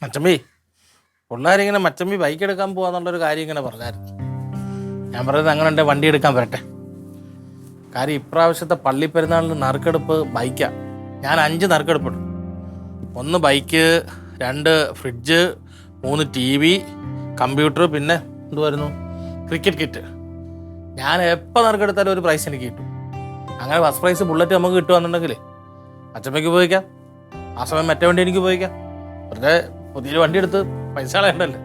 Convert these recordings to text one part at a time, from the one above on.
മച്ചമ്പി പിള്ളേരിങ്ങനെ മച്ചമ്പി bike എടുക്കാൻ പോവാന്നുള്ളൊരു കാര്യം ഇങ്ങനെ പറഞ്ഞായിരുന്നു. ഞാൻ പറയുന്നത് അങ്ങനെ ഉണ്ട്, വണ്ടി എടുക്കാൻ വരട്ടെ. കാര്യം ഇപ്രാവശ്യത്തെ പള്ളിപ്പെരുന്നാളിന് നറുക്കെടുപ്പ് ബൈക്കാണ്. ഞാൻ 5 നറുക്കെടുപ്പിട്ടു. 1 ബൈക്ക്, 2 ഫ്രിഡ്ജ്, 3 TV, കമ്പ്യൂട്ടർ, പിന്നെ എന്തുവായിരുന്നു ക്രിക്കറ്റ് കിറ്റ്. ഞാൻ എപ്പോൾ നറുക്കെടുത്താലും ഒരു പ്രൈസ് എനിക്ക് കിട്ടും. അങ്ങനെ ഫസ്റ്റ് പ്രൈസ് ബുള്ളറ്റ് നമുക്ക് കിട്ടുകയെന്നുണ്ടെങ്കിൽ അച്ചമ്മയ്ക്ക് ഉപയോഗിക്കാം, ആ സമയം മറ്റേ വണ്ടി എനിക്ക് ഉപയോഗിക്കാം. വെറുതെ പുതിയൊരു വണ്ടി എടുത്ത് പൈസ കളയണ്ടല്ലേ.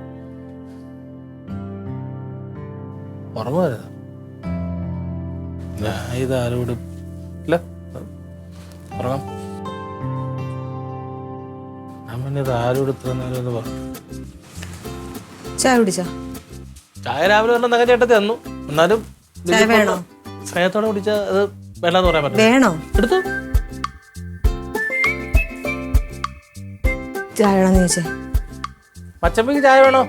ഓർമ്മ വരുന്നത് ഞാൻ ഇതാരോട് ഇല്ല ഉറങ്ങാം. ഞാൻ പിന്നെ ഇത് ആരോട് ഇത്രയെന്ന് പറഞ്ഞു. ചായ കുടിച്ചോ? ചായ രാവിലെ പറഞ്ഞ നഗ ചേട്ടത്തി തന്നു. എന്നാലും സ്നേഹത്തോടെ കുടിച്ച അത് വേണ്ടെന്ന് പറയാൻ പറ്റും. വേണോ? എടുത്തു. ചായ വേണോന്ന് ചോദിച്ചേ. പച്ചമ്മക്ക് ചായ വേണോ?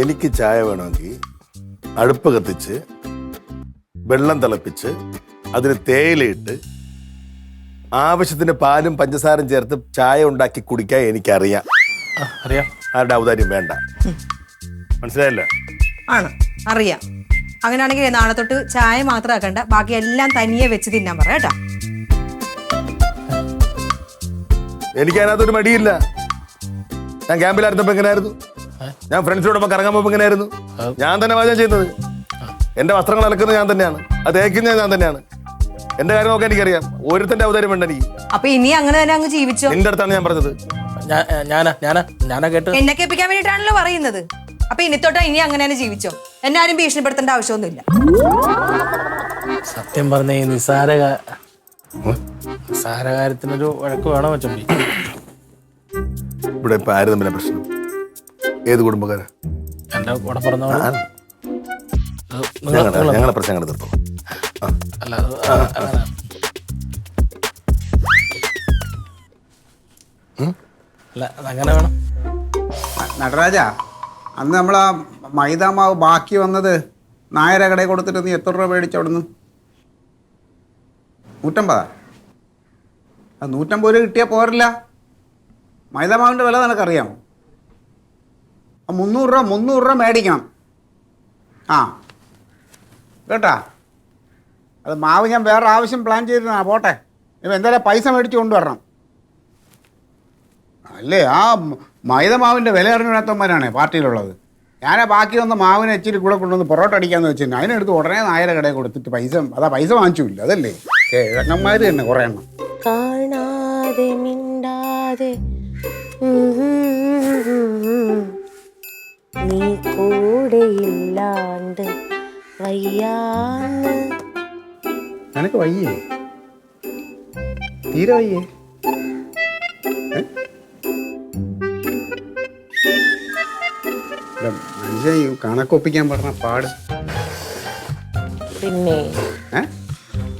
എനിക്ക് ചായ വേണമെങ്കിൽ അടുപ്പ് കത്തിച്ച് വെള്ളം തിളപ്പിച്ച് അതിന് തേയിലയിട്ട് ആവശ്യത്തിന് പാലും പഞ്ചസാരയും ചേർത്ത് ചായ ഉണ്ടാക്കി കുടിക്കാൻ എനിക്കറിയാം. അറിയാം. ആരുടെ ഔദാര്യം വേണ്ട. മനസ്സിലായല്ലോ? ആണ്, അറിയാം. അങ്ങനെയാണെങ്കിൽ നാളെ തൊട്ട് ചായ മാത്രം ആക്കണ്ട, ബാക്കി എല്ലാം തനിയെ വെച്ച് തിന്നാൻ പറ കേട്ടാ. എനിക്ക് അതിനകത്തൊരു മടിയില്ല. ഞാൻ ക്യാമ്പിലായിരുന്നപ്പോ എങ്ങനെയായിരുന്നു? ഞാൻ ഫ്രണ്ട്സിനോടൊപ്പം കറങ്ങാൻ പോകുമ്പോൾ എങ്ങനെയായിരുന്നു? ഞാൻ തന്നെ പാചകം ചെയ്യുന്നത്. എന്റെ വസ്ത്രങ്ങൾ അലക്കുന്നത് ഞാൻ തന്നെയാണ്, അത് തേക്കുന്നത് ഞാൻ തന്നെയാണ്. എന്റെ കാര്യം നോക്കാൻ എനിക്കറിയാം. ഓരോരുത്തന്റെ അവതാരം വേണ്ട എനിക്ക്. അപ്പൊ ഇനി അങ്ങനെ തന്നെ അങ്ങ് ജീവിച്ചോ. എന്റെ അടുത്താണ് ഞാൻ പറഞ്ഞത്. ഞാനാ കേട്ട് എന്നെ കേൾപ്പിക്കാൻ വേണ്ടിട്ടാണല്ലോ പറയുന്നത്. അപ്പൊ ഇനി തൊട്ടാ ഇനി അങ്ങനെ തന്നെ ജീവിച്ചോ. എന്നെ ആരും ഭീഷണിപ്പെടുത്തേണ്ട ആവശ്യമൊന്നുമില്ല. സത്യം പറഞ്ഞ ഈ നിസാര കാര്യത്തിനൊരു വഴക്ക് വേണോ വെച്ചമ്പി? ഇവിടെ ഇപ്പൊ ആര് തമ്മിലെ പ്രശ്നം? ഏത് കുടുംബക്കാരാ? എന്റെ കൂടെ പറഞ്ഞ ഞങ്ങളെ പ്രശ്നം ഞങ്ങൾ തീർത്തോ. അല്ല അതങ്ങനെ വേണം. നടരാജ, അന്ന് നമ്മളാ മൈദാമാവ് ബാക്കി വന്നത് നായര കടയിൽ കൊടുത്തിട്ട് നീ എത്ര രൂപ മേടിച്ചു അവിടുന്ന്? 150. അത് 150 രൂപ കിട്ടിയാൽ പോരില്ല. മൈദാമാവിൻ്റെ വില നിനക്കറിയാമോ? 300 രൂപ മേടിക്കണം. ആ കേട്ടാ, അത് മാവ് ഞാൻ വേറെ ആവശ്യം പ്ലാൻ ചെയ്തിരുന്നാ. പോട്ടെ, ഇപ്പം എന്തായാലും പൈസ മേടിച്ച് കൊണ്ടുവരണം. അല്ലേ, ആ മൈദമാവിൻ്റെ വില അറിഞ്ഞിടാത്തവന്മാരാണ് പാർട്ടിയിലുള്ളത്. ഞാൻ ബാക്കി വന്ന മാവിനെ ഇച്ചിരി കൂടെ കൊണ്ടുവന്ന് പൊറോട്ട അടിക്കാന്ന് വെച്ചിട്ടുണ്ട്. അതിനെടുത്ത് ഉടനെ നായര കടയിൽ കൊടുത്തിട്ട് പൈസ വാങ്ങിച്ചില്ല. അതല്ലേ കിഴങ്ങന്മാർ തന്നെ കുറേ എണ്ണം. കാണാതെ മിണ്ടാതെ നീ കൂടെ ഇല്ലാണ്ട് വയ്യാന്ന്. നിനക്ക് വയ്യേ? തീരെ വയ്യേ? മനുഷ്യ കണക്കൊപ്പിക്കാൻ പറഞ്ഞ പാട്.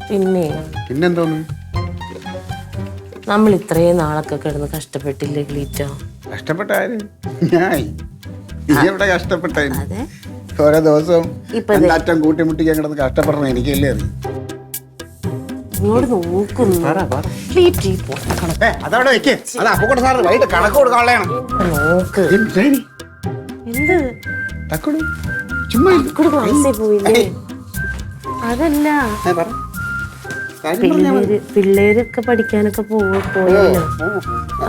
പിന്നെ പിന്നെന്തോന്ന്? നമ്മൾ ഇത്രയും നാളൊക്കെ കിടന്ന് കഷ്ടപ്പെട്ടില്ലേ ഗ്ലീറ്റോ? കഷ്ടപ്പെട്ട ആര്? ഞാൻ. എവിടെ കഷ്ടപ്പെട്ട? അതെ, ഓരോ ദിവസവും അറ്റം കൂട്ടിമുട്ടിക്കാൻ കിടന്ന് കഷ്ടപ്പെടണം. എനിക്കല്ലേ അറിയാം. ഇങ്ങോട്ട് നോക്കുന്നു. അതവിടെ വെക്കേ. അത് അപ്പൂടെ സാറ് വൈകിട്ട് കണക്ക് കൊടുക്കാനുള്ളതാണ്. നോക്ക്. എന്ത് ചുമ്മാ ക്ലാസ്സിൽ പോയില്ലേ? അതല്ല, പിള്ളേരൊക്കെ പഠിക്കാനൊക്കെ പോയല്ലോ.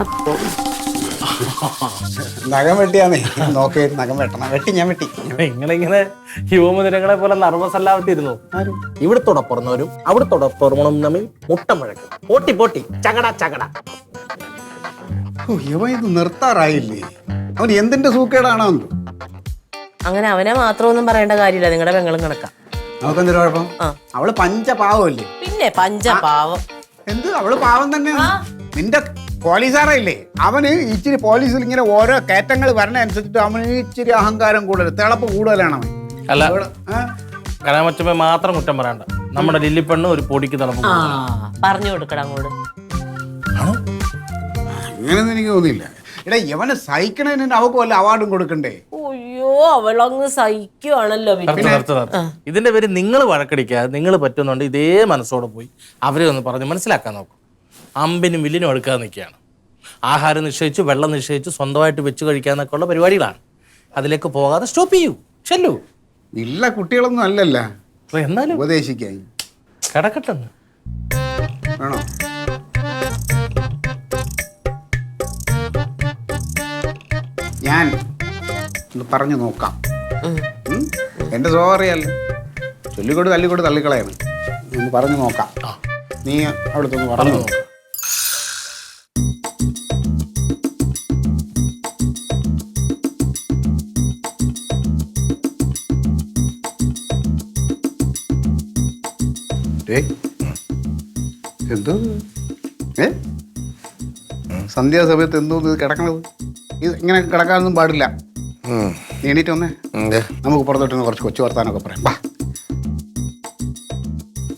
അപ്പൊ നഖം വെട്ടിയാന്നേ നോക്കേ. നഖം വെട്ടണം. ഞാൻ വെട്ടി. നിങ്ങളിങ്ങനെ യുവമുതിരങ്ങളെ പോലെ നർവസ് അല്ലാത്തിരുന്നു. ഇവിടത്തോടെ പുറന്നവരും അവിടത്തോടെ പുറമണം തമ്മിൽ മുട്ടം വഴക്കും പോട്ടി ചകട. ഇവ ഇത് നിർത്താറായില്ലേ? അവൻ എന്തിന്റെ സൂക്കേടാണോ? അങ്ങനെ അവനെ മാത്രമൊന്നും പറയേണ്ട കാര്യമില്ല. നിങ്ങളുടെ പെങ്ങളും കണക്കാം. നമുക്കെന്തൊരു കുഴപ്പം? അവള് പഞ്ചപാവല്ലേ? പിന്നെ പഞ്ചപാവം. എന്ത് അവള് പാവം തന്നെ. നിന്റെ പോലീസാറയില്ലേ, അവന് ഇച്ചിരി പോലീസിൽ ഇങ്ങനെ ഓരോ കയറ്റങ്ങൾ വരണ അനുസരിച്ചിട്ട് അവന് ഇച്ചിരി അഹങ്കാരം കൂടുതൽ, തിളപ്പ് കൂടുതലാണ് അവൻ. അല്ല, കലാമച്ചമ്മ മാത്രം കുറ്റം പറയണ്ട. നമ്മുടെ ലില്ലിപ്പെണ്ണ് ഒരു പൊടിക്ക് തിളപ്പ് പറഞ്ഞു കൊടുക്കണം അങ്ങോട്ട്. അങ്ങനെയൊന്നും എനിക്ക് തോന്നിയില്ല. എടാ, ഇവനെ സഹിക്കണതിന് അവക്ക് വല്ല അവാർഡും കൊടുക്കണ്ടേ? അയ്യോ, അവളങ്ങ് സഹിക്കുവാണല്ലോ പിന്നെ. നിർത്ത്. ഇതിന്റെ പേര് നിങ്ങൾ വഴക്കടിക്കാതെ നിങ്ങൾ പറ്റുന്നുണ്ട് ഇതേ മനസ്സോടെ പോയി അവരെ ഒന്ന് പറഞ്ഞ് മനസ്സിലാക്കാൻ നോക്കും. അമ്പിനും വില്ലിനും എടുക്കാതെ നിൽക്കുകയാണ്. ആഹാരം നിശ്ചയിച്ചു, വെള്ളം നിശ്ചയിച്ചു, സ്വന്തമായിട്ട് വെച്ച് കഴിക്കാന്നൊക്കെ ഉള്ള പരിപാടികളാണ്. അതിലേക്ക് പോകാതെ സ്റ്റോപ്പ് ചെയ്യൂ, ചെല്ലൂ. ഇല്ല കുട്ടികളൊന്നും അല്ലല്ല അപ്പൊ എന്നാലും ഉപദേശിക്കാൻ കിടക്കട്ടെന്ന്. വേണോ? ഞാൻ ഒന്ന് പറഞ്ഞു നോക്കാം. എന്റെ സ്വഭാവം അറിയാലോ, ചൊല്ലിക്കൊണ്ട് തല്ലിക്കൊണ്ട് തള്ളിക്കളയാണ്. ഒന്ന് പറഞ്ഞു നോക്കാം. നീ അവിടുത്തെ ഒന്ന് പറഞ്ഞു നോക്കാം. എന്തോ സന്ധ്യാസമയത്ത് എന്തോ ഇത് കിടക്കണത്? ഇത് ഇങ്ങനെ കിടക്കാനൊന്നും പാടില്ല. നീ എണീറ്റ് വന്നേ, നമുക്ക് പുറത്തോട്ട് കുറച്ച് കൊച്ചു വർത്താനൊക്കെ പറയാം. വാ.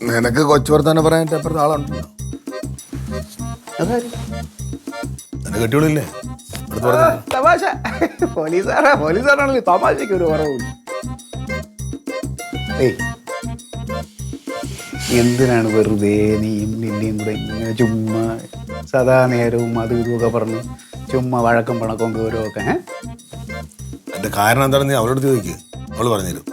നിനക്ക് കൊച്ചു വർത്താനം പറയാനായിട്ട് അപ്പുറത്ത് ആളുണ്ടല്ലോ. എന്നെ കെട്ടിയോളില്ലേ? തമാശ. പോലീസുകാരാണല്ലോ, തമാശയ്ക്ക് ഒരു കുറവില്ല. ഏയ്, എന്തിനാണ് വെറുതെ നീയും ലില്ലിയും കൂടെ ഇങ്ങനെ ചുമ്മാ സദാ നേരവും അതും ഇതുമൊക്കെ പറഞ്ഞ് ചുമ്മാ വഴക്കം പണക്കം ഗൗരവമൊക്കെ? എന്റെ കാരണം എന്താണെന്ന് നീ അവളോട് ചോദിക്കുക, അവള് പറഞ്ഞുതരും.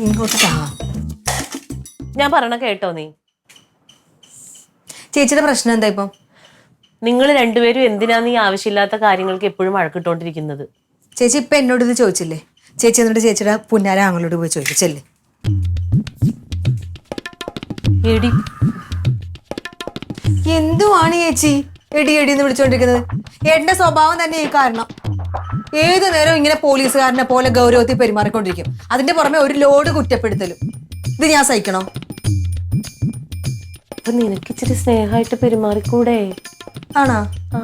ഇങ്ങോട്ട് താ. ഞാൻ പറയണ കേട്ടോ നീ? ചേച്ചിയുടെ പ്രശ്നം എന്താ ഇപ്പം? നിങ്ങൾ രണ്ടുപേരും എന്തിനാണ് ഈ ആവശ്യമില്ലാത്ത കാര്യങ്ങൾക്ക് എപ്പോഴും വഴക്കിട്ടോണ്ടിരിക്കുന്നത്? ചേച്ചി ഇപ്പൊ എന്നോട് ഇത് ചോദിച്ചില്ലേ? ചേച്ചി എന്നിട്ട് ചേച്ചിയുടെ പുന്നാര ആങ്ങളോട് പോയി ചോദിച്ചല്ലേ? എടി എന്തുവാണ് ചേച്ചി എടി എടി എന്ന് വിളിച്ചോണ്ടിരിക്കുന്നത്? എന്റെ സ്വഭാവം തന്നെ ഈ കാരണം. ഏതു നേരം ഇങ്ങനെ പോലീസുകാരനെ പോലെ ഗൗരവത്തിൽ പെരുമാറിക്കൊണ്ടിരിക്കും. അതിന്റെ പുറമെ ഒരു ലോഡ് കുറ്റപ്പെടുത്തലും. ഇത് ഞാൻ സഹിക്കണോ? അപ്പൊ നിനക്ക് ഇച്ചിരി സ്നേഹമായിട്ട് പെരുമാറിക്കൂടെ? ആണോ? ആ,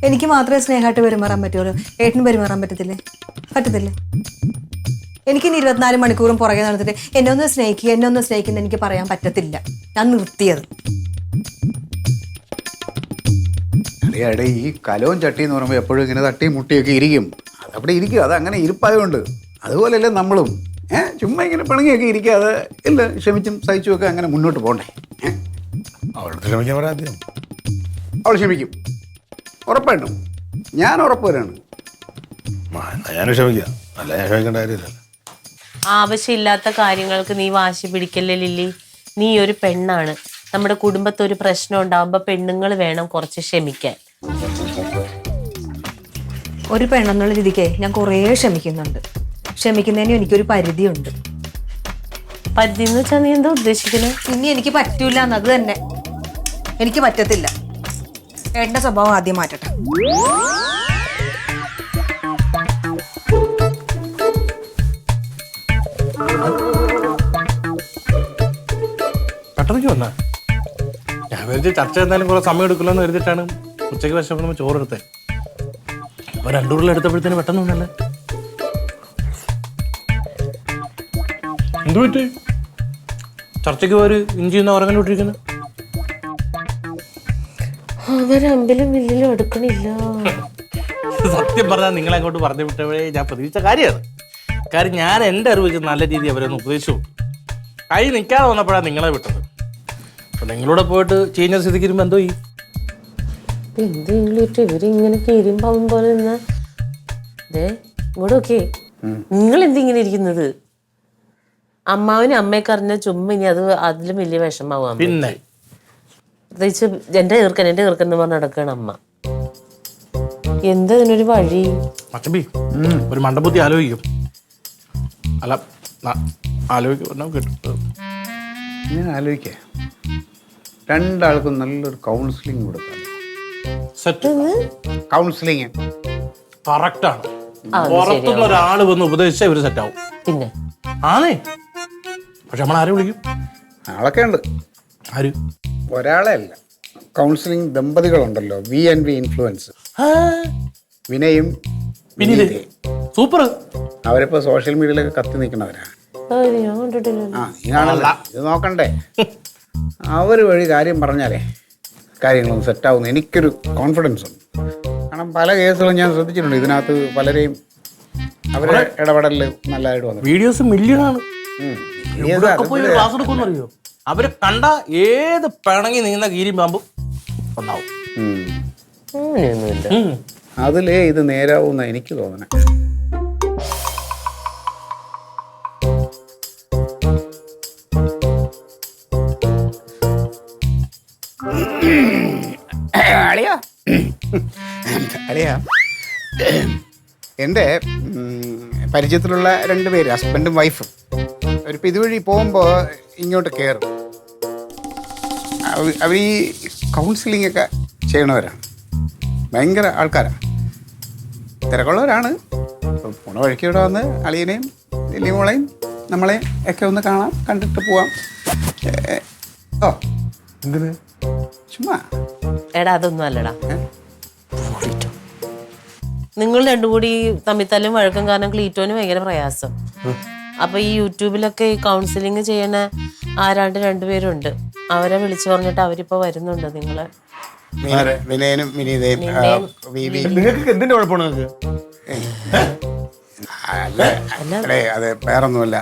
എനിക്ക് മാത്രമേ സ്നേഹമായിട്ട് പെരുമാറാൻ പറ്റുള്ളൂ. ഏട്ടന് പെരുമാറാൻ പറ്റത്തില്ലേ? പറ്റത്തില്ലേ? എനിക്കിനി 24 മണിക്കൂറും പുറകെ നടന്നിട്ട് എന്നെ ഒന്ന് സ്നേഹിക്കുക, എന്നെ ഒന്ന് സ്നേഹിക്കുന്ന എനിക്ക് പറയാൻ പറ്റത്തില്ല. ഞാൻ നിർത്തിയത്. അടേ ഈ കലവും ചട്ടി എന്ന് പറയുമ്പോൾ എപ്പോഴും ഇങ്ങനെ തട്ടിയും മുട്ടിയൊക്കെ ഇരിക്കും. അതവിടെ ഇരിക്കും, അതങ്ങനെ ഇരിപ്പായതുകൊണ്ട്. അതുപോലെയല്ലേ നമ്മളും ചുമ്മാ ഇങ്ങനെ പിണങ്ങിയൊക്കെ ഇരിക്കാതെ ഇല്ല, ക്ഷമിച്ചും സഹിച്ചും ഒക്കെ അങ്ങനെ മുന്നോട്ട് പോകണ്ടേ? അവളോട് ക്ഷമിക്കാൻ പറയാം. അവൾ ക്ഷമിക്കും, ഉറപ്പായിട്ടും. ഞാൻ ഉറപ്പ് വരാണ്. ഞാൻ ക്ഷമിക്കാം, അല്ല ഞാൻ ക്ഷമിക്കേണ്ട കാര്യമില്ല. ആവശ്യമില്ലാത്ത കാര്യങ്ങൾക്ക് നീ വാശി പിടിക്കല്ലേ ലില്ലി. നീ ഒരു പെണ്ണാണ്. നമ്മുടെ കുടുംബത്തിൽ ഒരു പ്രശ്നം ഉണ്ടാവുമ്പോ പെണ്ണുങ്ങൾ വേണം കുറച്ച് ക്ഷമിക്കാൻ. ഒരു പെണ്ണെന്നുള്ള രീതിക്ക് ഞാൻ കുറേ ക്ഷമിക്കുന്നുണ്ട്. ക്ഷമിക്കുന്നതിന് എനിക്കൊരു പരിധിയുണ്ട്. പരിധി എന്ന് വെച്ചാൽ നീ എന്താ ഉദ്ദേശിക്കുന്നത്? ഇനി എനിക്ക് പറ്റൂല എന്നത് തന്നെ. എനിക്ക് പറ്റത്തില്ല. ഏട്ടന്റെ സ്വഭാവം ആദ്യം മാറ്റട്ടെ. പെട്ടെന്ന് വന്നാ ഞാൻ വിചാരിച്ച് ചർച്ച എന്തായാലും കുറെ സമയം എടുക്കില്ല എന്ന് കരുതിയിട്ടാണ് ഉച്ചയ്ക്ക് വിശക്കുമ്പോൾ ചോറ് എടുത്തേ. അപ്പൊ 2 ഉരുള എടുത്തപ്പോഴത്തേന് പെട്ടെന്ന് വന്നല്ലേ. എന്തു പറ്റി? ചർച്ചയ്ക്ക് ഒരു ഇഞ്ചി എന്ന് ഉറങ്ങാൻ വിട്ടിരിക്കുന്നു. അവരമ്പിലും വില്ലിലും എടുക്കണില്ല. സത്യം പറഞ്ഞാൽ നിങ്ങളെ അങ്ങോട്ട് പറഞ്ഞു വിട്ടവഴേ ഞാൻ പ്രതീക്ഷിച്ച കാര്യമാണ്. കാര്യം ഞാൻ എൻ്റെ അറിവ് വെച്ച് നല്ല രീതിയിൽ അവരൊന്ന് ഉപദേശിച്ചു. കൈ നിൽക്കാതെ വന്നപ്പോഴാണ് നിങ്ങളെ വിട്ടത്. അപ്പൊ നിങ്ങളൂടെ പോയിട്ട് ചീഞ്ഞ സ്ഥിതിക്ക് ഇരുമ്പോ എന്തോ ഈ എന്തെങ്കിലും ഇവരിങ്ങനെ കീരിമ്പാവും പോലെ നിന്നാ ഇങ്ങോട്ടൊക്കെ നിങ്ങൾ എന്തിങ്ങനെ ഇരിക്കുന്നത്? അമ്മാവിന് അമ്മയൊക്കെ അറിഞ്ഞ ചുമ്മാ ഇനി അത് അതിലും വലിയ വിഷമാവാം. പിന്നെ പ്രത്യേകിച്ച് എന്റെ ചെറുക്കൻ എന്ന് പറഞ്ഞ് നടക്കുകയാണ് അമ്മ. എന്താ ഇതിനൊരു വഴി? മച്ചമ്പി ഒരു മണ്ടബുദ്ധി ആലോചിക്കും. അല്ല ആലോചിക്കും കിട്ടും. ഞാൻ ആലോചിക്കേ, രണ്ടാൾക്കും നല്ലൊരു കൗൺസിലിംഗ് കൊടുക്കാം. സെറ്റ് കൗൺസിലിംഗ് കറക്റ്റാണ്. പുറത്തുനിന്ന് ഒരാൾ വന്ന് ഉപദേശിച്ചാൽ ഇവര് സെറ്റ് ആവും. പിന്നെ ആണേ. പക്ഷെ നമ്മൾ ആരെ വിളിക്കും? ആളൊക്കെ ഉണ്ട്. ആര്? ഒരാളെ അല്ല, കൗൺസിലിംഗ് ദമ്പതികളുണ്ടല്ലോ, V&V ഇൻഫ്ലുവൻസ്, വിനയും പിന്നെ സൂപ്പർ. അവരിപ്പോ സോഷ്യൽ മീഡിയയിലൊക്കെ കത്തി നിൽക്കുന്നവരാ. ഞാൻ കണ്ടിട്ടില്ല. ഇത് നോക്കണ്ടേ? അവർ വഴി കാര്യം പറഞ്ഞാലേ കാര്യങ്ങളൊന്നും സെറ്റാവുന്നു എനിക്കൊരു കോൺഫിഡൻസ് ഉണ്ട്. കാരണം പല കേസുകളും ഞാൻ ശ്രദ്ധിച്ചിട്ടുണ്ട്, ഇതിനകത്ത് പലരെയും അവരുടെ ഇടപെടലിൽ നല്ലതായിട്ട് വന്നു. വീഡിയോസ് മില്യണാണ്. പോയി ക്ലാസ് എടുക്കുമെന്ന് അറിയോ? അവര് കണ്ട ഏത് പിണങ്ങി നീങ്ങുന്ന കീരി പാമ്പും ഒന്നാവും. അതിലേ ഇത് നേരാവുന്ന എനിക്ക് തോന്നണേ. അളിയാ അളിയാ എൻ്റെ പരിചയത്തിലുള്ള 2 പേര്, ഹസ്ബൻഡും വൈഫും, അവരിപ്പോൾ ഇതുവഴി പോകുമ്പോൾ ഇങ്ങോട്ട് കയറും. അവർ ഈ കൗൺസിലിംഗ് ഒക്കെ ചെയ്യണവരാണ്, ഭയങ്കര ആൾക്കാരാണ്, തിരക്കുള്ളവരാണ്. അപ്പോൾ പോണ വഴിക്ക് ഇവിടെ വന്ന് അളിയനെയും വലിയ മോളെയും നമ്മളെയും ഒക്കെ ഒന്ന് കാണാം, കണ്ടിട്ട് പോവാം. ഓ എന്തിന്? ചുമ്മാ. എടാ അതൊന്നും അല്ലടാ, നിങ്ങൾ രണ്ടും കൂടി തമ്മിത്തല്ലും വഴക്കും കാരണം ക്ലീറ്റോന് ഭയങ്കര പ്രയാസം. അപ്പൊ ഈ യൂട്യൂബിലൊക്കെ ഈ കൗൺസിലിംഗ് ചെയ്യണ ആരാണ്ട് 2 പേരുണ്ട്, അവരെ വിളിച്ചു പറഞ്ഞിട്ട് അവരിപ്പോ വരുന്നുണ്ട്. നിങ്ങളെ വിനയനും വിനീതയും നിങ്ങൾക്ക് എന്തിന്റെ കുഴപ്പമാണ് നിങ്ങൾക്ക്? അല്ലേ അത് വേറൊന്നുമല്ല,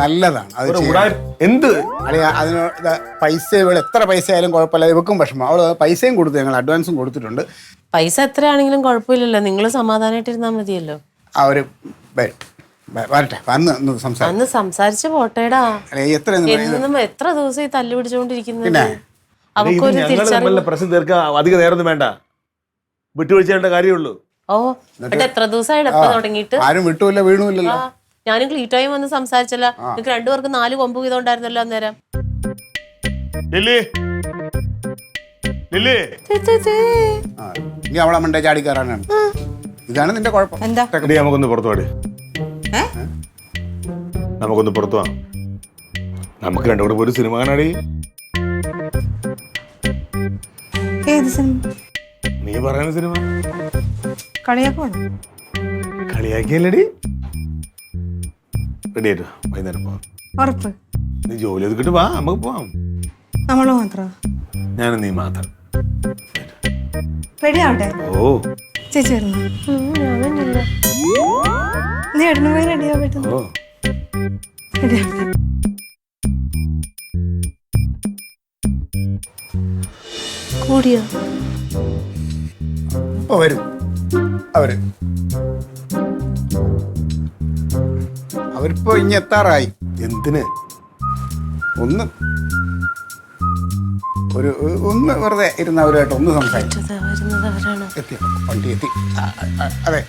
നല്ലതാണ് അത് എന്ത്. അതിന് പൈസ ഇവിടെ എത്ര പൈസ ആയാലും കുഴപ്പമില്ല, ഇവക്കും വിഷമം. അവള് പൈസയും കൊടുത്തു, ഞങ്ങൾ അഡ്വാൻസും കൊടുത്തിട്ടുണ്ട്. പൈസ എത്രയാണെങ്കിലും കുഴപ്പമില്ലല്ലോ, നിങ്ങൾ സമാധാനമായിട്ടിരുന്നാ മതിയല്ലോ. അവര് വരട്ടെ, വന്ന് സംസാരിക്കും. അന്ന് സംസാരിച്ച് പോട്ടേടാ. എത്ര എത്ര ദിവസം ഈ തല്ലു പിടിച്ചോണ്ടിരിക്കുന്നത്? ഇത് അവക്കൊരു ഞങ്ങൾ തിരിച്ചറിവ്. തമ്മിലുള്ള പ്രശ്നം തീർക്കാൻ അധികം നേരമൊന്നും വേണ്ട, വിട്ടുവീഴ്ച കാര്യമുള്ളൂ. ഓ എന്നിട്ട് എത്ര ദിവസമായിട്ട് എപ്പോ തുടങ്ങിയിട്ട്? ആരും വിട്ടുമില്ല വീണുമില്ലല്ലോ. ഞാനും ക്ലീറ്റോയും വന്ന് സംസാരിച്ചല്ല, നിങ്ങൾക്ക് 2 പേർക്ക് 4 കൊമ്പ് വീതം ഉണ്ടായിരുന്നല്ലോ അന്നേരം. ഇനി അവളെ മണ്ടേ ചാടി കയറാനാണ്. ഇതാണ് നിന്റെ കുഴപ്പം. എന്താ? നമുക്കൊന്ന് പുറത്തു പാടി, നമുക്കൊന്ന് പുറത്തു പോവാം. നമുക്ക് രണ്ടും കൂടെ പോയി സിനിമ കാണാടി. ഏത് സിനിമ? നീ പറയുന്ന സിനിമ. കളിയാക്കണോ? കളിയാക്കിയല്ലടി. റെഡി ആയിട്ടോ, വൈകുന്നേരം പോവാം. ഉറപ്പ്? നീ ജോലി ഒതുക്കിട്ട് വാ, നമുക്ക് പോവാം. നമ്മള് മാത്രം? ഞാനും നീ മാത്രം. റെഡി ആവട്ടെ? ഓ ചേച്ചി വരുന്നു. നീ എടന്നു പോയി റെഡി ആവട്ടെ. ഓ റെഡി ആവട്ടെ. കൂടിയോ? ഇപ്പൊ വരും അവര്. അവരിപ്പോ ഇനി എത്താറായി. എന്തിന്? ഒന്ന് വെറുതെ ഇരുന്ന് അവരുമായിട്ട് ഒന്ന് സംസാരിച്ചു. വരുന്നത് അവരാണോ? എത്തി, വണ്ടി എത്തി. അതെ,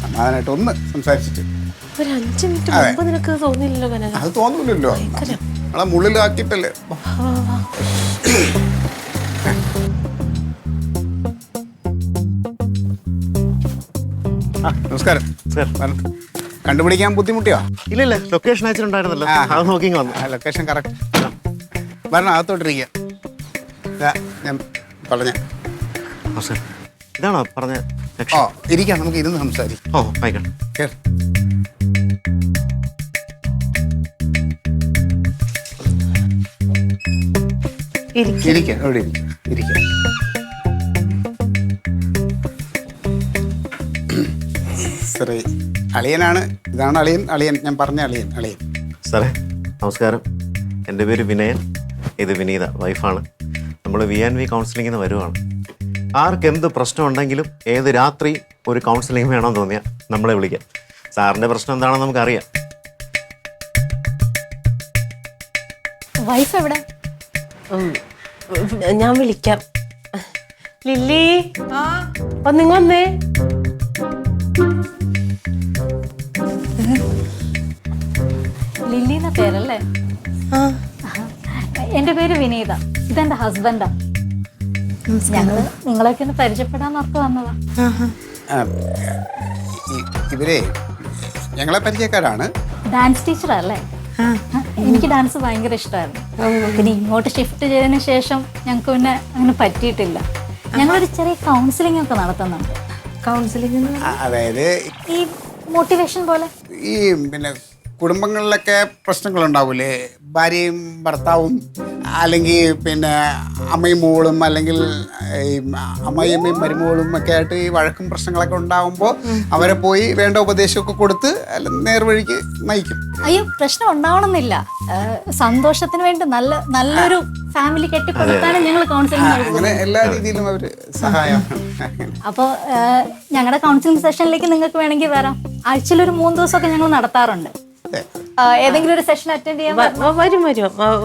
സമാധാനമായിട്ട് ഒന്ന് സംസാരിച്ചിട്ട്. ഒരു 5 മിനിറ്റ് മുമ്പ് നിനക്ക് തോന്നിയില്ലല്ലോ കനക? അത് തോന്നൂലല്ലോ, നമ്മളെ മുള്ളിലാക്കിയിട്ടല്ലേ. നമസ്കാരം. കണ്ടുപിടിക്കാൻ ബുദ്ധിമുട്ടിയോ? ഇല്ല, ലൊക്കേഷൻ അയച്ചിട്ടുണ്ടായിരുന്നല്ലോ, അത് നോക്കി വന്നു. Location correct. വരണം, അകത്തോട്ടിരിക്കുക. ഞാൻ പറഞ്ഞ ഇതാണോ പറഞ്ഞ? ഓ ഇരിക്കാം, നമുക്ക് ഇരുന്ന് സംസാരിക്കാം. ഓ ആയിക്കോട്ടെ. കേറ്. ഇരിക്കാം, അവിടെ ഇരിക്കാം. സാറേ, അളിയനാണ്. ഇതാണ് അളിയൻ. ഞാൻ പറഞ്ഞ അളിയൻ. സാറേ നമസ്കാരം, എൻ്റെ പേര് വിനയൻ, ഇത് വിനീത വൈഫാണ്. നമ്മൾ VNV കൗൺസിലിങ്ങിന് വരുവാണ്. ആർക്ക് എന്ത് പ്രശ്നം ഉണ്ടെങ്കിലും ഏത് രാത്രി ഒരു കൗൺസിലിംഗ് വേണമെന്ന് തോന്നിയാൽ നമ്മളെ വിളിക്കാം. സാറിൻ്റെ പ്രശ്നം എന്താണെന്ന് നമുക്കറിയാം. വൈഫ് എവിടെ? ഞാൻ വിളിക്കാം. ലില്ലി ഒന്നിങ്ങ വന്നേ. ലില്ലി എന്ന പേരല്ലേ? എൻ്റെ പേര് വിനീത, ഇതെന്റെ ഹസ്ബൻഡാ. ഞങ്ങള് നിങ്ങളെയൊക്കെ ഒന്ന് പരിചയപ്പെടാൻ ഓർത്ത് വന്നതാ. ഇവരെ ഞങ്ങളെ പരിചയക്കാരാണ്. ഡാൻസ് ടീച്ചറല്ലേ? എനിക്ക് ഡാൻസ് ഭയങ്കര ഇഷ്ടമായിരുന്നു. പിന്നെ ഇങ്ങോട്ട് ഷിഫ്റ്റ് ചെയ്തതിന് ശേഷം ഞങ്ങൾക്ക് പിന്നെ അങ്ങനെ പറ്റിയിട്ടില്ല. ഞങ്ങളൊരു ചെറിയ കൗൺസിലിംഗ് ഒക്കെ നടത്തുന്നുണ്ട്. കൗൺസിലിംഗ് അതായത് ഈ മോട്ടിവേഷൻ പോലെ. ഈ പിന്നെ കുടുംബങ്ങളിലൊക്കെ പ്രശ്നങ്ങളുണ്ടാവൂലേ, ഭാര്യയും ഭർത്താവും അല്ലെങ്കിൽ പിന്നെ അമ്മയും മോളും അല്ലെങ്കിൽ ഈ അമ്മയമ്മയും മരുമോളും ഒക്കെ ആയിട്ട് ഈ വഴക്കും പ്രശ്നങ്ങളൊക്കെ ഉണ്ടാകുമ്പോൾ അവരെ പോയി വേണ്ട ഉപദേശമൊക്കെ കൊടുത്ത് നേർവഴിക്ക് നയിക്കും. അയ്യോ, പ്രശ്നം ഉണ്ടാവണമെന്നില്ല. സന്തോഷത്തിന് വേണ്ടി നല്ലൊരു ഫാമിലി കെട്ടിപ്പടുത്താണ് ഞങ്ങൾ കൗൺസിലിംഗ് നടത്തുന്നത്. അങ്ങനെ എല്ലാ രീതിയിലും അവർ സഹായം. അപ്പോൾ ഞങ്ങളുടെ കൗൺസിലിംഗ് സെഷനിലേക്ക് നിങ്ങൾക്ക് വേണമെങ്കിൽ വരാം. ആഴ്ചയിൽ ഒരു 3 ദിവസമൊക്കെ ഞങ്ങൾ നടത്താറുണ്ട്. ഏതെങ്കിലും ഒരു സെഷൻ അറ്റൻഡ് ചെയ്യാൻ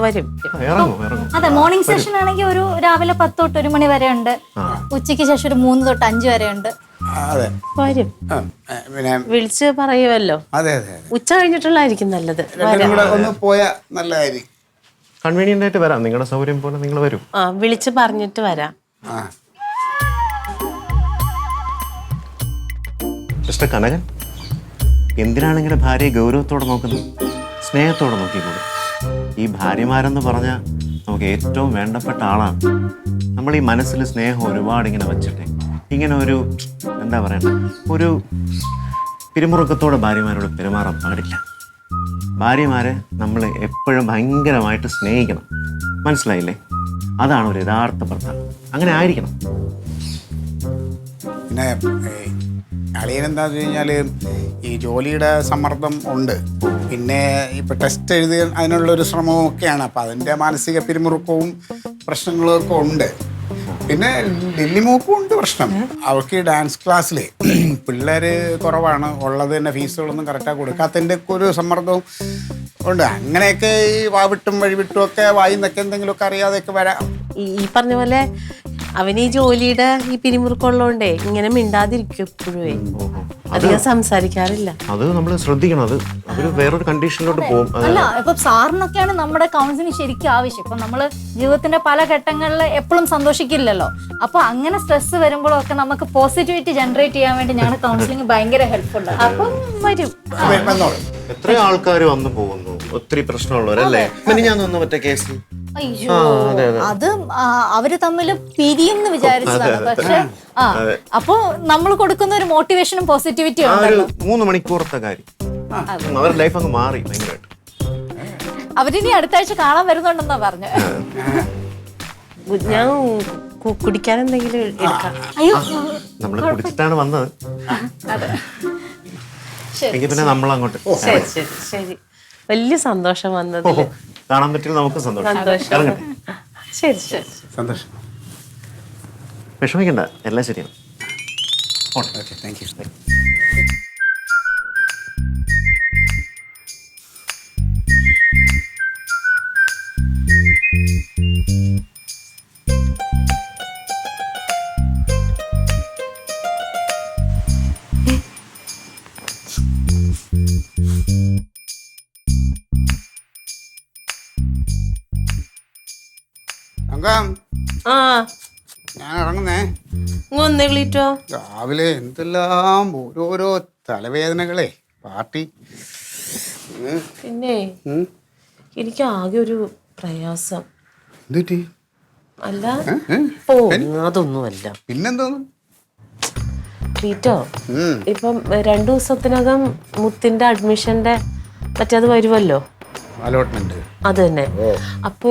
വരും. ഇറങ്ങും. അതെ, മോർണിംഗ് സെഷൻ ആണെങ്കിൽ ഒരു രാവിലെ 10 തൊട്ട് 1 മണി വരെ ഉണ്ട്. ഉച്ചയ്ക്ക് ശേഷം ഒരു 3 തൊട്ട് 5 വരെ ഉണ്ട്. അതെ, വരും. പിന്നെ വിളിച്ച് പറയുമല്ലോ. അതെ, ഉച്ച കഴിഞ്ഞിട്ടുള്ളതായിരിക്കും നല്ലത്. രണ്ടും കൂടെ ഒന്ന് പോയാൽ നല്ലതായിരിക്കും. കൺവീനിയന്റ് ആയിട്ട് വരാം, നിങ്ങളുടെ സൗകര്യം പോലെ നിങ്ങൾ വരും. വിളിച്ച് പറഞ്ഞിട്ട് വരാം. മിസ്റ്റർ കനകൻ, എന്തിനാണ് ഇങ്ങനെ ഭാര്യയെ ഗൗരവത്തോടെ നോക്കുന്നത്? സ്നേഹത്തോടെ നോക്കിക്കൂടെ? ഈ ഭാര്യമാരെന്ന് പറഞ്ഞാൽ നമുക്ക് ഏറ്റവും വേണ്ടപ്പെട്ട ആളാണ്. നമ്മൾ ഈ മനസ്സിൽ സ്നേഹം ഒരുപാട് ഇങ്ങനെ വച്ചിട്ട് ഇങ്ങനെ ഒരു എന്താ പറയണ്ട, ഒരു പിരിമുറുക്കത്തോടെ ഭാര്യമാരോട് പെരുമാറാൻ പാടില്ല. ഭാര്യമാരെ നമ്മൾ എപ്പോഴും ഭയങ്കരമായിട്ട് സ്നേഹിക്കണം. മനസ്സിലായില്ലേ? അതാണ് ഒരു യഥാർത്ഥ ഭർത്താവ്. അങ്ങനെ ആയിരിക്കണം. പിന്നെ അളിയനെന്താന്ന് വെച്ച് കഴിഞ്ഞാൽ ഈ ജോലിയുടെ സമ്മർദ്ദം ഉണ്ട്. പിന്നെ ഇപ്പം ടെസ്റ്റ് എഴുതി അതിനുള്ളൊരു ശ്രമവും ഒക്കെയാണ്. അപ്പം അതിൻ്റെ മാനസിക പിരിമുറുക്കവും പ്രശ്നങ്ങളും ഒക്കെ ഉണ്ട്. പിന്നെ ലില്ലിമോക്കും ഉണ്ട് പ്രശ്നം. അവൾക്ക് ഡാൻസ് ക്ലാസ്സിൽ പിള്ളേർ കുറവാണ് ഉള്ളത്. തന്നെ ഫീസുകളൊന്നും കറക്റ്റാಗಿ കൊടുക്കാത്തതിൻ്റെ ഒക്കെ ഒരു സമ്മർദ്ദവും ഉണ്ട്. അങ്ങനെയൊക്കെ ഈ വാവിട്ടും വഴിവിട്ടും ഒക്കെ വായിന്നൊക്കെ എന്തെങ്കിലുമൊക്കെ അറിയാതെയൊക്കെ വരാം. ഈ പറഞ്ഞ പോലെ അവന് ഈ ജോലിയുടെ ഈ പിരിമുറുക്കമുള്ളതുകൊണ്ടേ ഇങ്ങനെ മിണ്ടാതിരിക്കും എപ്പോഴേ. അധികം സംസാരിക്കാറില്ല. അത് നമ്മൾ ശ്രദ്ധിക്കണം. അത് അവര് വേറൊരു കണ്ടീഷനിലോട്ട് പോകും. അല്ല, ഇപ്പൊ സാറിനൊക്കെയാണ് നമ്മുടെ കൗൺസിലിംഗ് ശരിക്കും ആവശ്യം. ഇപ്പൊ നമ്മള് ജീവിതത്തിന്റെ പല ഘട്ടങ്ങളിൽ എപ്പോഴും സന്തോഷിക്കില്ലല്ലോ. അപ്പൊ അങ്ങനെ സ്ട്രെസ് വരുമ്പോഴൊക്കെ നമുക്ക് പോസിറ്റിവിറ്റി ജനറേറ്റ് ചെയ്യാൻ വേണ്ടി ഞങ്ങളുടെ കൗൺസിലിംഗ് ഭയങ്കര ഹെൽപ്ഫുൾ ആണ്. അപ്പം വരും. എത്ര ആൾക്കാർ വന്നു പോകുന്നു, ഒത്തിരി പ്രശ്നമുള്ളവരല്ലേ? ഞാൻ വന്ന മറ്റേ കേസ്. അയ്യോ, അത് അവര് തമ്മിൽ പിരിയും വിചാരിച്ചതാണ്. പക്ഷെ അപ്പൊ നമ്മൾ കൊടുക്കുന്ന ഒരു മോട്ടിവേഷനും പോസിറ്റിവിറ്റിയും ഉണ്ടല്ലോ. 3 മണിക്കൂറത്തെ കാര്യം അവരുടെ ലൈഫ് അങ്ങ് മാറി ഭയങ്കരമായിട്ട്. അവരിനി അടുത്ത ആഴ്ച കാണാൻ വരുന്നുണ്ടെന്നാ പറഞ്ഞു. ഞാൻ കുടിക്കാൻ എന്തെങ്കിലും എടുക്കാം. അയ്യോ, നമ്മള് കുടിച്ചിട്ടാണ് വന്നത്. എങ്കിൽ പിന്നെ നമ്മൾ അങ്ങോട്ട്. ശരി. വലിയ സന്തോഷം വന്നതിൽ. കാണാൻ പറ്റില്ല, നമുക്ക് സന്തോഷം. ശരി. സന്തോഷം. വിഷമിക്കണ്ട, എല്ലാം ശരിയാണ്. Okay, thank you. ഞാൻ ഇറങ്ങുന്നേ. ഒന്നേ വിളിട്ടോ. രാവിലെ എന്തെല്ലാം ഓരോരോ തലവേദനകളെ പാർട്ടി. പിന്നെ എനിക്ക് ആകെ ഒരു പ്രയാസം. എന്തുപറ്റി? അല്ല, അതൊന്നുമല്ല. പിന്നെന്തോന്നു ക്ലീറ്റോ, ഇപ്പം 2 ദിവസത്തിനകം മുത്തിന്റെ അഡ്മിഷന്റെ മറ്റേത് വരുമല്ലോ, അലോട്ട്മെന്റ്. അത് തന്നെ. അപ്പോ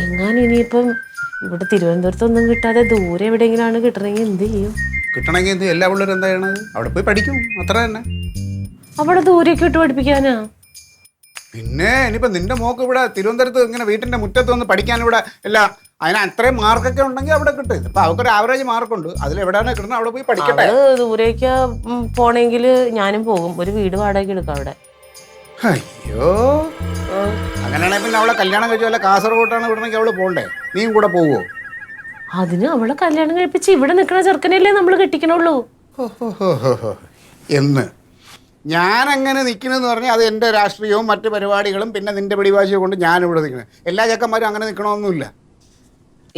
എങ്ങാനും ഇനിയിപ്പം ഇവിടെ തിരുവനന്തപുരത്തൊന്നും കിട്ടാതെ ദൂരെ എവിടെയെങ്കിലാണ് കിട്ടണമെങ്കിൽ എന്ത് ചെയ്യും? കിട്ടണമെങ്കിൽ എന്ത്, എല്ലാ പിള്ളേരും എന്താ ചെയ്യണത്? അവിടെ പോയി പഠിക്കും, അത്ര തന്നെ. അവിടെ ദൂരേക്ക് ഇട്ട് പഠിപ്പിക്കാനാ? പിന്നെ ഇനിയിപ്പോ നിന്റെ മോക്ക് ഇവിടെ തിരുവനന്തപുരത്ത് ഇങ്ങനെ വീട്ടിന്റെ മുറ്റത്ത് വന്ന് പഠിക്കാൻ ഇവിടെ എല്ലാം അതിന് അത്രയും മാർക്കൊക്കെ ഉണ്ടെങ്കിൽ അവിടെ കിട്ടും. ഇപ്പൊ അവർക്കൊരു ആവറേജ് മാർക്കുണ്ട്, അതിൽ എവിടെയാണ് കിട്ടുന്നത് അവിടെ പോയി പഠിക്കട്ടെ. ദൂരേക്ക് പോണെങ്കിൽ ഞാനും പോകും. ഒരു വീട് വാടക എടുക്കാം അവിടെ. അയ്യോ, അങ്ങനെയാണെങ്കിൽ പിന്നെ അവളെ കല്യാണം കഴിച്ചു വല്ല കാസർഗോട്ടാണ് വിടണമെങ്കിൽ അവള് പോണ്ടേ? നീയും കൂടെ പോവോ? അതിന് അവളെ കല്യാണം കഴിപ്പിച്ച് ഇവിടെ നിൽക്കുന്ന ചെറുക്കനല്ലേ നമ്മൾ കെട്ടിക്കണുള്ളൂ എന്ന് ഞാൻ അങ്ങനെ നിൽക്കണമെന്ന് പറഞ്ഞാൽ അത് എൻ്റെ രാഷ്ട്രീയവും മറ്റു പരിപാടികളും പിന്നെ നിന്റെ പിടിവാശിയും കൊണ്ട് ഞാനിവിടെ നിൽക്കുന്നത്. എല്ലാ ചെക്കന്മാരും അങ്ങനെ നിൽക്കണമെന്നില്ല.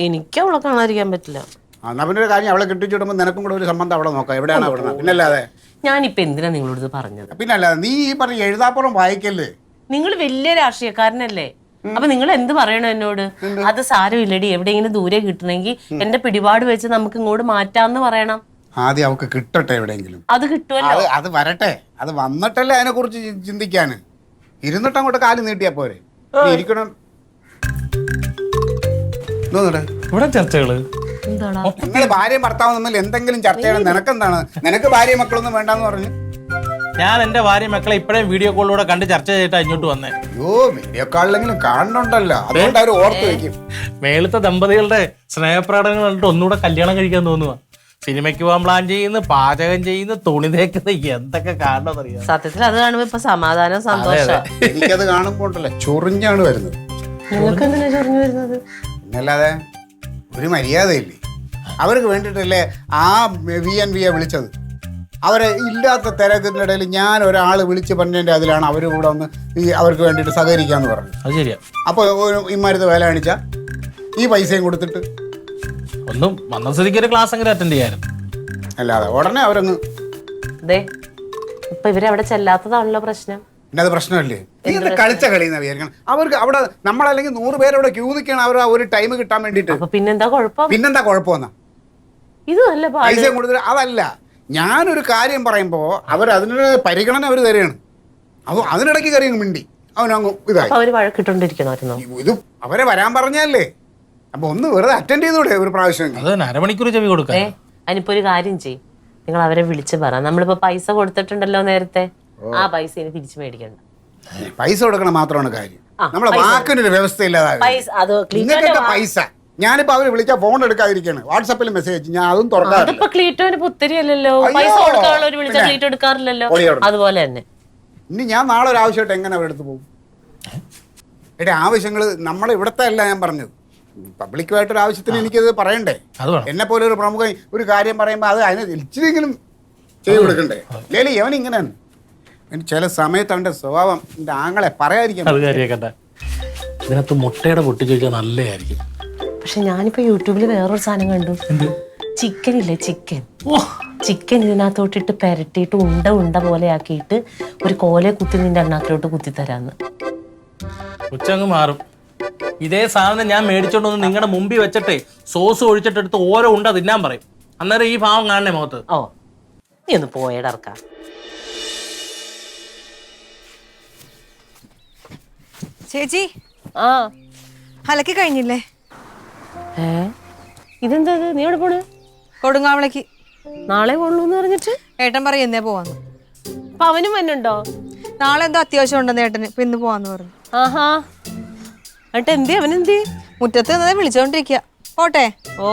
എനിക്ക് അവളെ കാണാതിരിക്കാൻ പറ്റില്ല. എന്നാൽ പിന്നെ ഒരു കാര്യം, അവളെ കെട്ടിച്ചിടുമ്പോൾ നിനക്കും കൂടെ ഒരു സംബന്ധം അവിടെ നോക്കാം. എവിടെയാണ് അവിടെ? പിന്നല്ലാതെ ഞാനിപ്പോൾ എന്തിനാ നിങ്ങളോട് പറഞ്ഞത്? പിന്നല്ലാതെ നീ ഈ പറഞ്ഞ എഴുതാപ്പുറം വായിക്കല്ലേ? നിങ്ങൾ വലിയ രാഷ്ട്രീയക്കാരനല്ലേ? അപ്പൊ നിങ്ങൾ എന്ത് പറയണോ എന്നോട്? അത് സാരമില്ലടി, എവിടെയെങ്കിലും ദൂരെ കിട്ടണമെങ്കിൽ എന്റെ പിടിപാട് വെച്ച് നമുക്ക് ഇങ്ങോട്ട് മാറ്റാന്ന് പറയണം. ആദ്യം അവൾക്ക് കിട്ടട്ടെ എവിടെയെങ്കിലും. അത് കിട്ടുമല്ലോ. അത് വരട്ടെ, അത് വന്നിട്ടല്ലേ അതിനെ കുറിച്ച് ചിന്തിക്കാന്. ഇരുന്നിട്ട് അങ്ങോട്ട് കാല് നീട്ടിയാ പോരെ? നീ ഇരിക്കണം. എന്തോന്നടെ? ഇവിടെ ചർച്ചകള് എന്താടാ നിങ്ങൾ ഭാര്യയും ഭർത്താവും തമ്മിൽ എന്തെങ്കിലും ചർച്ച ചെയ്യണം. നിനക്കെന്താണ്? നിനക്ക് ഭാര്യയും മക്കളൊന്നും വേണ്ടാന്ന് പറഞ്ഞു. ഞാൻ എന്റെ ഭാര്യ മക്കളെ ഇപ്പഴേ വീഡിയോ കോളിലൂടെ കണ്ട് ചർച്ച ചെയ്തിട്ടാ ഇങ്ങോട്ട് വന്നേ. അയ്യോ, വീഡിയോ കോളിലെങ്കിലും കാണുന്നുണ്ടല്ലോ, അതുകൊണ്ട് അവർ ഓർത്ത് വെക്കും. മേളത്തെ ദമ്പതികളുടെ സ്നേഹപ്രകടനങ്ങൾ കണ്ടിട്ട് ഒന്നുകൂടെ കല്യാണം കഴിക്കാൻ തോന്നുക. സിനിമയ്ക്ക് പോകാൻ പ്ലാൻ ചെയ്യുന്നു, പാചകം ചെയ്യുന്നു, തുണി തേക്കുന്നത്, എന്തൊക്കെ കാണണമെന്ന് അറിയാം. സത്യത്തിൽ അത് കാണുമ്പോ ഇപ്പൊ സമാധാനം സന്തോഷം. എനിക്കത് കാണുമ്പോൾ ഉണ്ടല്ലോ ചൊറിഞ്ഞാണ് വരുന്നത്. നിങ്ങൾക്ക് എന്തിനാ ചൊറിഞ്ഞു വരുന്നത്? പിന്നല്ലാതെ ഒരു മര്യാദയില്ലേ? അവർക്ക് വേണ്ടിയിട്ടല്ലേ ആ VNVയെ വിളിച്ചത്. അവരെ ഇല്ലാത്ത തിരക്കിൻ്റെ ഇടയിൽ ഞാൻ ഒരാൾ വിളിച്ച് പറഞ്ഞതിൻ്റെ അതിലാണ് അവർ കൂടെ ഒന്ന് അവർക്ക് വേണ്ടിയിട്ട് സഹകരിക്കാന്ന് പറഞ്ഞു. അത് ശരിയാ. അപ്പോൾ ഇമാരത്ത് വേല കാണിച്ചാൽ ഈ പൈസയും കൊടുത്തിട്ട് ഒന്നും വന്ന സ്ഥിതിക്ക് ഒരു ക്ലാസ് എങ്കിലും അറ്റൻഡ് ചെയ്യായിരുന്നു. അല്ലാതെ ഉടനെ അവരങ്ങ് ദേ ഇപ്പൊ ഇവരവിടെ ചെല്ലാത്തതാണല്ലോ പ്രശ്നം. പിന്നെ അത് പ്രശ്നമല്ലേ? ഇത് കളിച്ച കളി എന്ന് വിചാരിക്കണം. അവർക്ക് അവിടെ നമ്മളല്ലെങ്കിൽ 100 പേരവിടെ ക്യൂ നിൽക്കണം അവർ ഒരു ടൈം കിട്ടാൻ വേണ്ടിയിട്ട്. അപ്പൊ പിന്നെന്താ കുഴപ്പം? പിന്നെന്താ കുഴപ്പമെന്നാ? ഇത് നല്ല പാട്. പൈസയും കൊടുത്തിട്ട് അതല്ല, ഞാനൊരു കാര്യം പറയുമ്പോൾ അവർ അതിനൊരു പരിഗണന അവർ തരികയാണ്. അപ്പോൾ അതിനിടയ്ക്ക് കയറി മിണ്ടി അവനങ്ങ് ഇതായി. അവര് വഴക്കിട്ടോണ്ടിരിക്കണമായിരുന്നോ? ഇത് അവരെ വരാൻ പറഞ്ഞല്ലേ, അപ്പൊ ഒന്ന് വെറുതെ അറ്റൻഡ് ചെയ്തൂടെ ഒരു പ്രാവശ്യം? അത് അരമണിക്കൂർ ചെവി കൊടുക്കാം. അതിനിപ്പോ ഒരു കാര്യം ചെയ്യും, നിങ്ങൾ അവരെ വിളിച്ച് പറ. നമ്മളിപ്പോ പൈസ കൊടുത്തിട്ടുണ്ടല്ലോ നേരത്തെ, ആ പൈസ ഇനി തിരിച്ചു മേടിക്കണ്ട. പൈസ കൊടുക്കണം മാത്രമാണ് കാര്യം. നമ്മളെ വാക്കിനൊരു വ്യവസ്ഥ ഇല്ലാതാകും. നിങ്ങൾക്കൊക്കെ പൈസ ഞാനിപ്പോ അവര് വിളിച്ചാൽ ഫോൺ എടുക്കാതിരിക്കാണ്, വാട്സാപ്പിൽ മെസ്സേജ് ഞാൻ അതും തുറക്കാറില്ല. അതിപ്പോ ക്ലീറ്റോന് പുത്തരിയല്ലല്ലോ, പൈസ കൊടുക്കാനുള്ളവര് വിളിച്ചാൽ ക്ലീറ്റോ എടുക്കാറില്ലല്ലോ. അതുപോലെ തന്നെ ഇനി ഞാൻ നാളെ ഒരു ആവശ്യമായിട്ട് എങ്ങനെ അവരെടുത്ത് പോകും? എന്റെ ആവശ്യങ്ങൾ നമ്മളെ ഇവിടത്തെ അല്ല ഞാൻ പറഞ്ഞത്, പബ്ലിക്കുമായിട്ടൊരു ആവശ്യത്തിന് എനിക്കത് പറയണ്ടേ? എന്നെ പോലെ ഒരു പ്രമുഖ ഒരു കാര്യം പറയുമ്പോൾ അത് അതിന് ഇച്ചിരിയെങ്കിലും ചെയ്തു കൊടുക്കണ്ടേ? ഇല്ലേ ഇവൻ ഇങ്ങനെയാണ്. ചില സമയത്ത് അവന്റെ സ്വഭാവം എന്റെ ആങ്ങളെ പറയാതിരിക്കാൻ. ഇതിനകത്ത് മുട്ടയുടെ പൊട്ടി ചോദിച്ചാൽ നല്ലതായിരിക്കും. പക്ഷെ ഞാനിപ്പോ യൂട്യൂബിൽ വേറൊരു സാധനം കണ്ടു. ചിക്കൻ ഇല്ലേ, ചിക്കൻ ഇതിനകത്തോട്ടിട്ട് പെരട്ടിയിട്ട് ഉണ്ട പോലെ ആക്കിയിട്ട് ഒരു കോലെ കുത്തി നിന്റെ എണ്ണാക്കിലോട്ട് കുത്തിത്തരാന്ന്. ഉച്ചങ്ങ് മാറും. ഇതേ സാധനം ഞാൻ മേടിച്ചോണ്ട് വന്ന് നിങ്ങളുടെ മുമ്പിൽ വെച്ചിട്ടേ സോസ് ഒഴിച്ചിട്ടെടുത്ത് ഓരോ ഉണ്ട തിന്നാൻ പറയും. അന്നേരം ഈ ഭാവം കാണണേ മുഖത്ത്. ഓ നീ ഒന്ന് പോയടർക്ക. ചേച്ചി ആ അലക്കി കഴിഞ്ഞില്ലേ? ഇതെന്താ നീ എവിടെ പോണ്? കൊടുങ്ങാവളേക്ക്. നാളെ പോണൂന്ന് പറഞ്ഞിട്ട് ഏട്ടൻ പറയും എന്നേ പോവാന്ന്. അപ്പൊ അവനും വന്നുണ്ടോ? നാളെ എന്തോ അത്യാവശ്യം ഉണ്ടെന്ന് ഏട്ടന്, ഇപ്പൊ ഇന്ന് പോവാന്ന് പറഞ്ഞു. ആഹാ, എന്നിട്ട് എന്തി അവനെന്തി? മുറ്റത്ത് നിന്നതേ വിളിച്ചോണ്ടിരിക്കുക. ഓട്ടെ. ഓ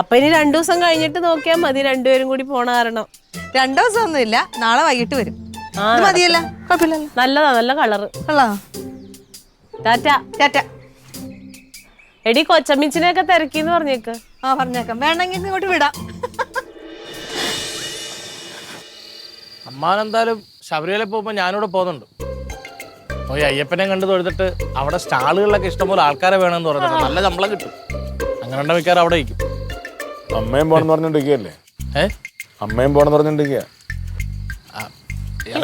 അപ്പൊ ഇനി 2 ദിവസം കഴിഞ്ഞിട്ട് നോക്കിയാ മതി, രണ്ടുപേരും കൂടി പോണ കാരണം. 2 ദിവസം ഒന്നുമില്ല, നാളെ വൈകിട്ട് വരും. ഇത് മതിയല്ല, കുഴപ്പമില്ലല്ലോ. നല്ലതാ, നല്ല കളറ്. ടാറ്റ. ടാറ്റ. എടി കൊച്ചമ്മിച്ചിനെയൊക്കെ തിരക്കിന്ന് പറഞ്ഞേക്ക്. ആ പറഞ്ഞേക്കാം, വേണമെങ്കിൽ ഇങ്ങോട്ട് വിടാം. അമ്മാനെന്തായാലും ശബരിമല പോകുമ്പോ ഞാനിവിടെ പോകുന്നുണ്ട്. പോയി അയ്യപ്പനെ കണ്ടു തൊഴുതിട്ട് അവിടെ സ്റ്റാളുകളിലൊക്കെ ഇഷ്ടംപോലെ ആൾക്കാരെ വേണമെന്ന് പറഞ്ഞിട്ട് നല്ല ശമ്പളം കിട്ടും. അങ്ങനെ ഉണ്ട മിക്കാറ് അവിടെ ഇരിക്കും. അമ്മയും പോണെന്ന് പറഞ്ഞോണ്ടിരിക്കല്ലേ? അമ്മയും പോണെന്ന് പറഞ്ഞോണ്ടിരിക്കുക.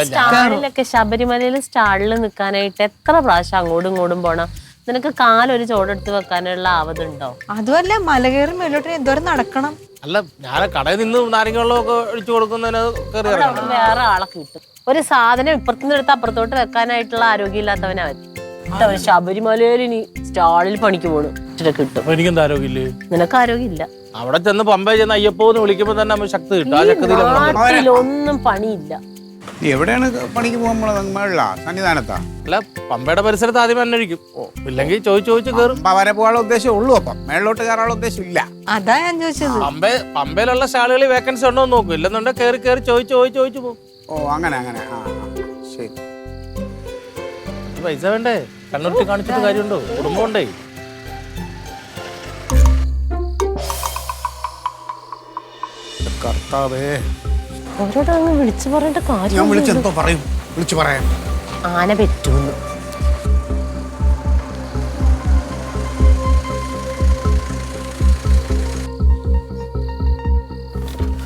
സ്റ്റാളിലൊക്കെ ശബരിമലയിൽ സ്റ്റാളിൽ നിൽക്കാനായിട്ട് എത്ര പ്രാവശ്യം അങ്ങോട്ടും ഇങ്ങോട്ടും പോണം? നിനക്ക് കാലൊരു ചോടെടുത്ത് വെക്കാനുള്ള ആവതുണ്ടോ? അതുമല്ല, മല കയറി മേലോട്ട് എന്തോരം നടക്കണം. അല്ല, ഞാൻ കടയിൽ നിന്ന് നാരങ്ങ വെള്ളമൊക്കെ ഒഴിച്ചു കൊടുക്കുന്നതിന് വേറെ ആളെ കിട്ടും. ഒരു സാധനം ഇപ്പുറത്തുനിന്ന് എടുത്ത് അപ്പുറത്തോട്ട് വെക്കാനായിട്ടുള്ള ആരോഗ്യമില്ലാത്തവനവൻ. ശബരിമലയിൽ ഇനി സ്റ്റാളിൽ പണിക്ക് പോണു കിട്ടും. എനിക്കെന്താ ആരോഗ്യമില്ലേ? നിനക്ക് ആരോഗ്യമില്ല. അവിടെ ചെന്ന് പമ്പ ചെന്ന് അയ്യപ്പോന്ന് വിളിക്കുമ്പോ തന്നെ നമുക്ക് ശക്തി കിട്ടും. ആ നാട്ടിലൊന്നും പണിയില്ല. എവിടെയാണ് പണിക്ക് പോകുമ്പോൾ? മേളിലാ, സന്നിധാനത്താ? അല്ല, പമ്പയുടെ പരിസരത്ത് ആദ്യം അന്വേഷിക്കും. ഇല്ലെങ്കിൽ ചോദിച്ചു കയറും. വരെ പോകാനുള്ള ഉദ്ദേശം ഉള്ളൂ. അപ്പം മേളിലോട്ട് കയറാനുള്ള ഉദ്ദേശം ഇല്ല. അതാ ഞാൻ ചോദിച്ചത്. പമ്പയിലുള്ള സ്റ്റാളുകളിൽ വേക്കൻസി ഉണ്ടോ എന്ന് നോക്കും. ഇല്ലെന്നുണ്ടെങ്കിൽ കയറി ചോദിച്ചു പോകും. ഓ അങ്ങനെ. ആ ശരി. പൈസ വേണ്ടേ? കണ്ണൂറ്റി കാണിച്ചിട്ട് കാര്യമുണ്ടോ? കുടുംബം ഉണ്ടേ. കർത്താവേ, അവരോട് അങ്ങ് വിളിച്ചു പറഞ്ഞിട്ട് കാര്യം. ഞാൻ വിളിച്ചെന്തോ പറയും? വിളിച്ചു പറയാൻ ആന പറ്റൂന്ന്.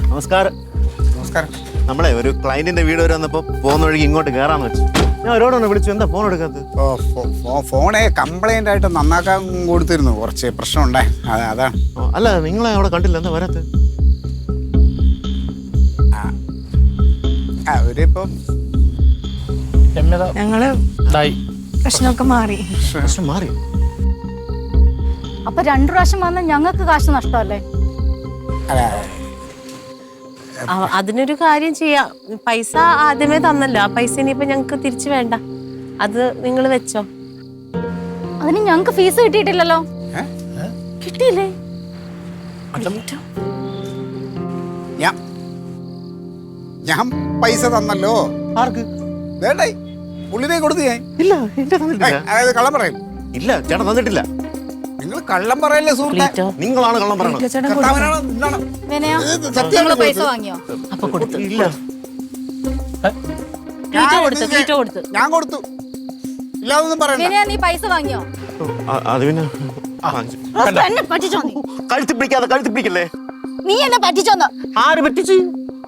നമസ്കാരം. നമസ്കാരം. നമ്മളെ ഒരു ക്ലയന്റിന്റെ വീട് വരെ വന്നപ്പോ പോകുന്ന വഴിക്ക് ഇങ്ങോട്ട് കയറാന്ന് വെച്ചു. ഞാൻ അവരോടൊന്ന് വിളിച്ചു, എന്താ ഫോൺ എടുക്കാത്തത്? ഫോണെ കംപ്ലൈന്റ് ആയിട്ട് നന്നാക്കാൻ കൊടുത്തിരുന്നു, കുറച്ച് പ്രശ്നം ഉണ്ടേ, അതാണ്. അല്ല, നിങ്ങളെ അവിടെ കണ്ടില്ല, എന്താ വരാത്ത? അവരിപ്പം ഞങ്ങള് പ്രശ്നമൊക്കെ മാറി. പ്രശ്നം മാറി. അപ്പൊ 2 പ്രാവശ്യം വന്ന ഞങ്ങൾക്ക് കാശ് നഷ്ടമല്ലേ? അതിനൊരു കാര്യം ചെയ്യാം. പൈസ ആദ്യമേ തന്നല്ലോ, ആ പൈസ ഇനിയിപ്പോ ഞങ്ങക്ക് തിരിച്ചു വേണ്ട, അത് നിങ്ങൾ വെച്ചോ. അതിന് ഞങ്ങൾക്ക് ഫീസ് കിട്ടിയിട്ടില്ലല്ലോ. കിട്ടിയില്ലേ? ഞാൻ പൈസ തന്നല്ലോ. ആർക്ക്? വേണ്ടേ, പുള്ളിനെ കൊടുത്തു ഞാൻ. ഇല്ല, എന്റെ തന്നിട്ടില്ല. അതായത് കള്ളം പറയും. ഇല്ല, ചേട്ടൻ തന്നിട്ടില്ല. നിങ്ങൾ കള്ളം പറയല്ലേ സുഹൃത്തെ? ക്ലീറ്റോ, നിങ്ങളാണ് കള്ളം പറയണത്. കർത്താവിനാണ് ഇതാണ്. വിനയ, ഇത് സത്യം നിങ്ങള് പൈസ വാങ്ങിയോ? അപ്പൊ കൊടുത്തു. ഇല്ല. ക്ലീറ്റോ കൊടുത്തു. ഞാൻ കൊടുത്തു. ഇല്ലാതൊന്നും പറയണ്ട. വിനയ, നീ പൈസ വാങ്ങിയോ? അത് പിന്നെ എന്നെ പറ്റിച്ചോ നീ? കഴുത്തി പിടിക്കാതെ, കഴുത്തി പിടിക്കല്ലേ. നീ എന്നെ പറ്റിച്ചോന്ന്? ആര് പറ്റിച്ച്?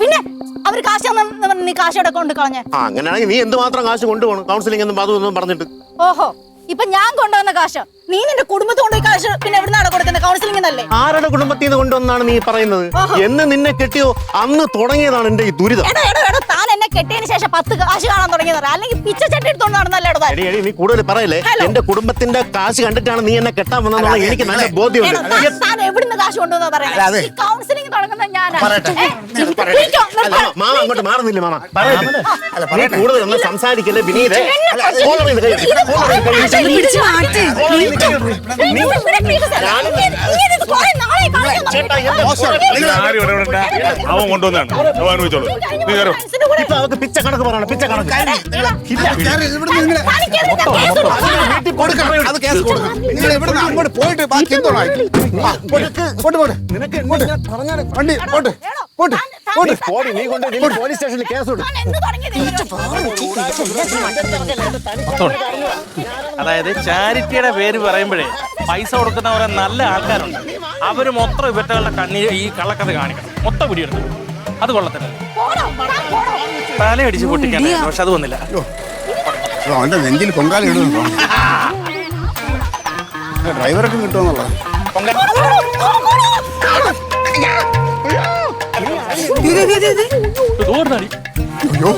പിന്നെ അവര് കാശ് തന്നെന്ന് പറഞ്ഞ് നീ കാശ് എവിടെ കൊണ്ട് കളഞ്ഞേ? അങ്ങനെയാണെങ്കിൽ നീ എന്തുമാത്രം കാശ് കൊണ്ടുപോകണം കൗൺസിലിംഗ് എന്നും അതും പറഞ്ഞിട്ട്? ഓഹോ, ഇപ്പൊ ഞാൻ കൊണ്ടുവന്ന കാശ് നീ നിന്റെ കുടുംബത്തിൽ കൊണ്ടുപോയി കാശ് പിന്നെ എവിടുന്നാണ് കൊടുക്കുന്നത്? കൗൺസിലിംഗ് എന്നല്ലേ? ആരുടെ കുടുംബത്തിൽ നിന്ന് കൊണ്ടുവന്നാണ് നീ പറയുന്നത്? എന്ന് നിന്നെ കെട്ടിയോ അന്ന് തുടങ്ങിയതാണ് എന്റെ ഈ ദുരിതം. എടോ, താൻ എന്നെ കെട്ടിയതിന് ശേഷം 10 കാശ് കാണാൻ തുടങ്ങിയതാ, അല്ലെങ്കിൽ പിച്ച ചട്ടി എടുത്തോണ്ട് നടന്നല്ലേ? എടി, നീ കൂടുതൽ പറയല്ലേ. എന്റെ കുടുംബത്തിന്റെ കാശ് കണ്ടിട്ടാണ് നീ എന്നെ കെട്ടാൻ വന്നെന്നുള്ള എനിക്ക് നല്ല ബോധ്യമുണ്ട്. താൻ എവിടുന്ന് കാശ് കൊണ്ടുവന്നാ പറയുന്നത്? ഈ കൗൺസിലിംഗ് തുടങ്ങുന്നത് ഞാനാണ്. മാമ അങ്ങോട്ട് മാറുന്നില്ല. മാമ നീ കൂടുതൽ ഒന്നും സംസാരിക്കല്ലേ വിനീതേ. പിടിച്ച് മാറ്റി. അവൻ കൊണ്ടുവന്നാണ്. ഇപ്പൊ അവർക്ക് പിച്ച കണക്ക് പറയണം, പിച്ച കണക്ക്. അത് കേസ് കൊടുക്കണം. നിങ്ങൾ എവിടുന്ന് അങ്ങോട്ട് പോയിട്ട് ബാക്കി എന്തോണോ നിനക്ക് വണ്ടി പോട്ട് പോട്ട് പോട്ട്. നീ കൊണ്ട് പോലീസ് സ്റ്റേഷനിൽ കേസ് കൊടുക്കും. അതായത് ചാരിറ്റിയുടെ പേര് പറയുമ്പോഴേ പൈസ കൊടുക്കുന്ന കുറെ നല്ല ആൾക്കാരുണ്ട്. അവര് മൊത്തം ഇവറ്റകളുടെ കണ്ണീര് ഈ കള്ളക്കഥ കാണിക്കണം, മൊത്തം പിടിയെടുക്കണം. അത് കൊള്ളത്തില്ല. തലയടിച്ച് പൊട്ടിക്കാൻ, പക്ഷെ അത് വന്നില്ല. അവന്റെ നെഞ്ചിൽ പൊങ്കാല ഇടുന്നുണ്ടോ? ഡ്രൈവറൊക്കെ കിട്ടുമെന്നുള്ളത്. ഇത് ഓടുന്നാടി. അയ്യോ